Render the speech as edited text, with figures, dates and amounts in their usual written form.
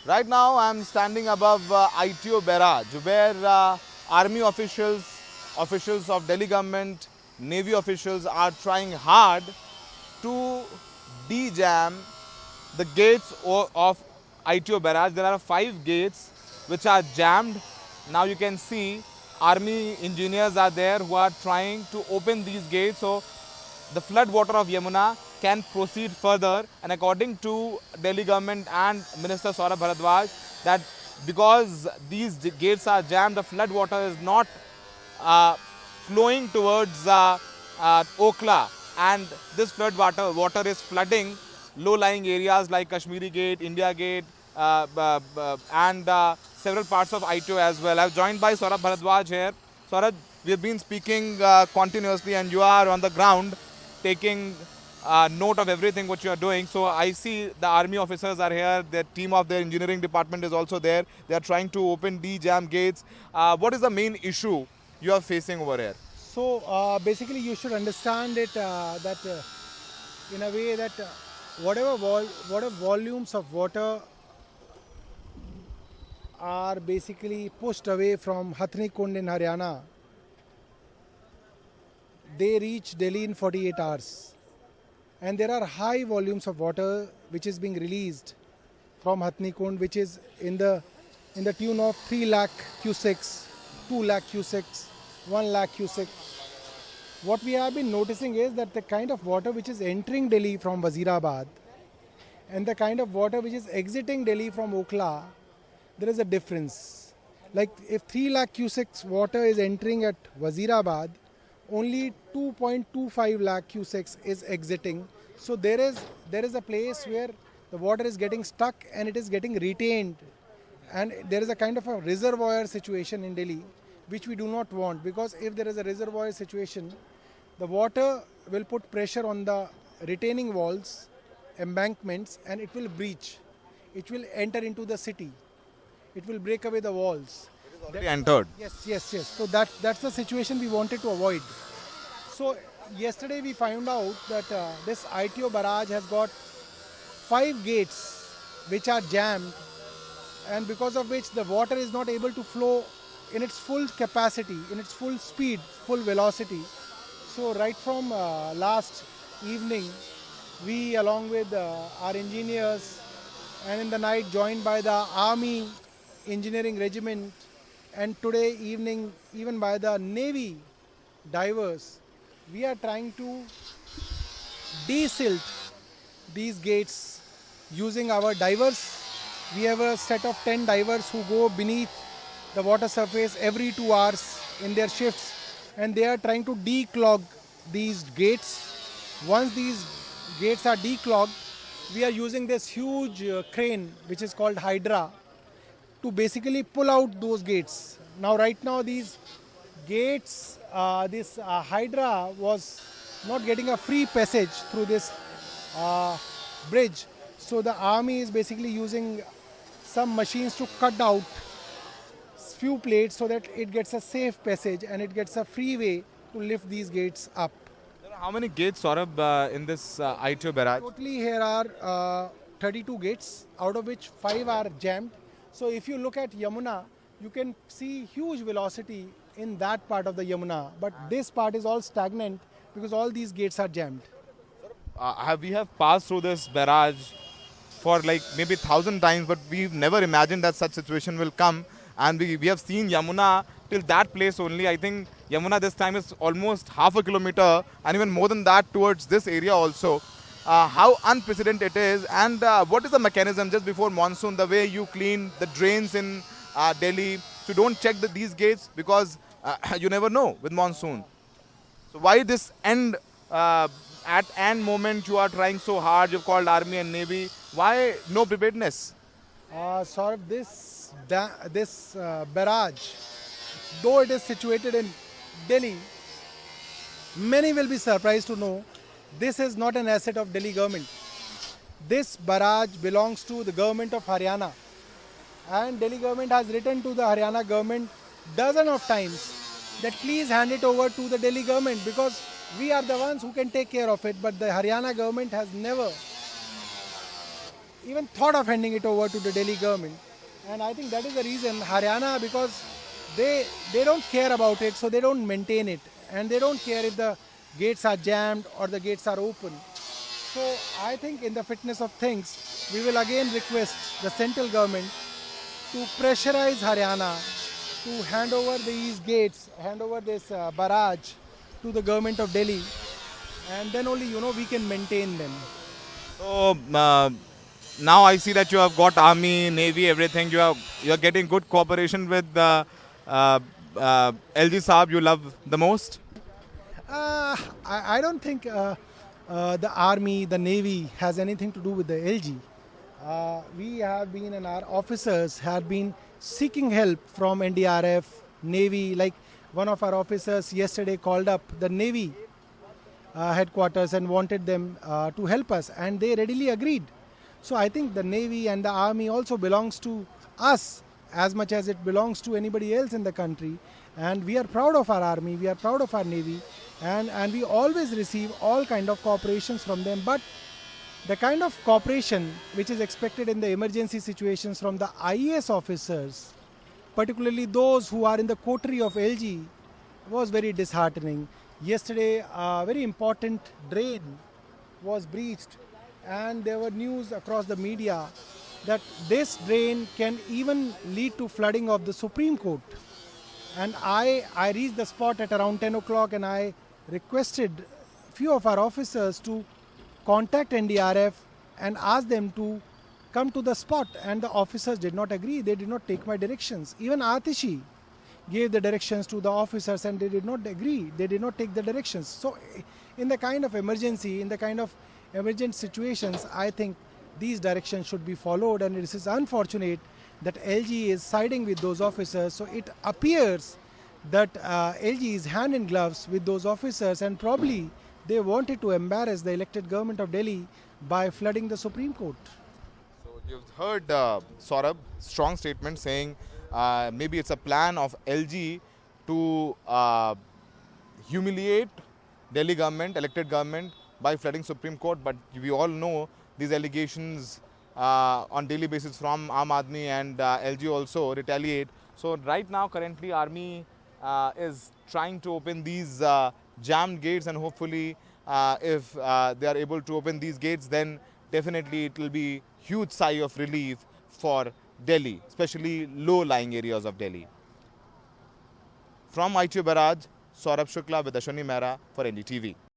Right now I am standing above ITO Barrage where army officials of Delhi government, Navy officials are trying hard to de-jam the gates of ITO Barrage. There are 5 gates which are jammed. Now you can see army engineers are there who are trying to open these gates so the flood water of Yamuna can proceed further. And according to Delhi government and Minister Saurabh Bharadwaj, that because these gates are jammed, the flood water is not uh, flowing towards Okhla, and this flood water is flooding low-lying areas like Kashmiri Gate, India Gate, and several parts of ITO as well. I'm joined by Saurabh Bharadwaj here. Saurabh, we have been speaking continuously, and you are on the ground taking note of everything what you are doing. So I see the army officers are here. The team of the engineering department is also there. They are trying to open the jam gates. What is the main issue you are facing over here? So basically, you should understand it that in a way that whatever volumes of water are basically pushed away from Hathni Kund in Haryana, they reach Delhi in 48 hours. And there are high volumes of water which is being released from Hathni Kund, which is in the tune of 3 lakh cusecs, 2 lakh cusecs, 1 lakh cusecs. What we have been noticing is that the kind of water which is entering Delhi from Wazirabad and the kind of water which is exiting Delhi from Okhla, there is a difference. Like if 3 lakh cusecs water is entering at Wazirabad, only 2.25 lakh cusecs is exiting. So there is a place where the water is getting stuck and it is getting retained. And there is a kind of a reservoir situation in Delhi, which we do not want, because if there is a reservoir situation, the water will put pressure on the retaining walls, embankments, and it will breach. It will enter into the city. It will break away the walls. Already entered. Yes. So that's the situation we wanted to avoid. So yesterday we found out that this ITO barrage has got 5 gates which are jammed, and because of which the water is not able to flow in its full capacity, in its full speed, full velocity. So right from last evening, we along with our engineers and in the night joined by the Army Engineering Regiment, and today evening even by the Navy divers, we are trying to de-silt these gates using our divers. We have a set of 10 divers who go beneath the water surface every 2 hours in their shifts, and they are trying to declog these gates. Once these gates are declogged, we are using this huge crane which is called Hydra to basically pull out those gates. Now right now these gates, this Hydra was not getting a free passage through this bridge. So the army is basically using some machines to cut out few plates so that it gets a safe passage and it gets a free way to lift these gates up. How many gates, Saurabh, in this ITO barrage? Totally here are 32 gates, out of which 5 are jammed. So if you look at Yamuna, you can see huge velocity in that part of the Yamuna, but this part is all stagnant because all these gates are jammed. We have passed through this barrage for like maybe 1,000 times, but we've never imagined that such situation will come. And we have seen Yamuna till that place only. I think Yamuna this time is almost half a kilometer and even more than that towards this area also. How unprecedented it is, and what is the mechanism just before monsoon, the way you clean the drains in Delhi, so don't check these gates because you never know with monsoon. So why this at end moment you are trying so hard, you've called army and navy, why no preparedness? Sort of this barrage, though it is situated in Delhi, many will be surprised to know this is not an asset of Delhi government. This barrage belongs to the government of Haryana, and Delhi government has written to the Haryana government dozen of times that please hand it over to the Delhi government because we are the ones who can take care of it, but the Haryana government has never even thought of handing it over to the Delhi government. And I think that is the reason Haryana, because they don't care about it, so they don't maintain it. And they don't care if the gates are jammed or the gates are open. So I think in the fitness of things, we will again request the central government to pressurize Haryana to hand over these gates, hand over this barrage to the government of Delhi, and then only we can maintain them. So now I see that you have got army, navy, everything. You are getting good cooperation with LG Saab. You love the most. I don't think the army, the navy has anything to do with the LG. We have been, and our officers have been seeking help from NDRF, Navy. Like one of our officers yesterday called up the Navy headquarters and wanted them to help us, and they readily agreed. So I think the Navy and the Army also belongs to us as much as it belongs to anybody else in the country. And we are proud of our Army, we are proud of our Navy, and we always receive all kind of cooperations from them. But the kind of cooperation which is expected in the emergency situations from the IAS officers, particularly those who are in the coterie of LG, was very disheartening. Yesterday, a very important drain was breached, and there were news across the media that this drain can even lead to flooding of the Supreme Court. And I reached the spot at around 10 o'clock, and I requested few of our officers to contact NDRF and ask them to come to the spot, and the officers did not agree. They did not take my directions. Even Atishi gave the directions to the officers, and they did not agree. They did not take the directions. So in the kind of emergency, in the kind of emergent situations, I think these directions should be followed, and it is unfortunate that LG is siding with those officers. So it appears that LG is hand in gloves with those officers, and probably they wanted to embarrass the elected government of Delhi by flooding the Supreme Court. So you've heard Saurabh, strong statement saying maybe it's a plan of LG to humiliate Delhi government, elected government, by flooding Supreme Court. But we all know these allegations on daily basis from Aam Aadmi and LG also retaliate. So right now, currently, Army is trying to open these jammed gates, and hopefully if they are able to open these gates, then definitely it will be huge sigh of relief for Delhi, especially low-lying areas of Delhi. From ITO Barrage, Saurabh Shukla with Ashwini Mehra for NDTV.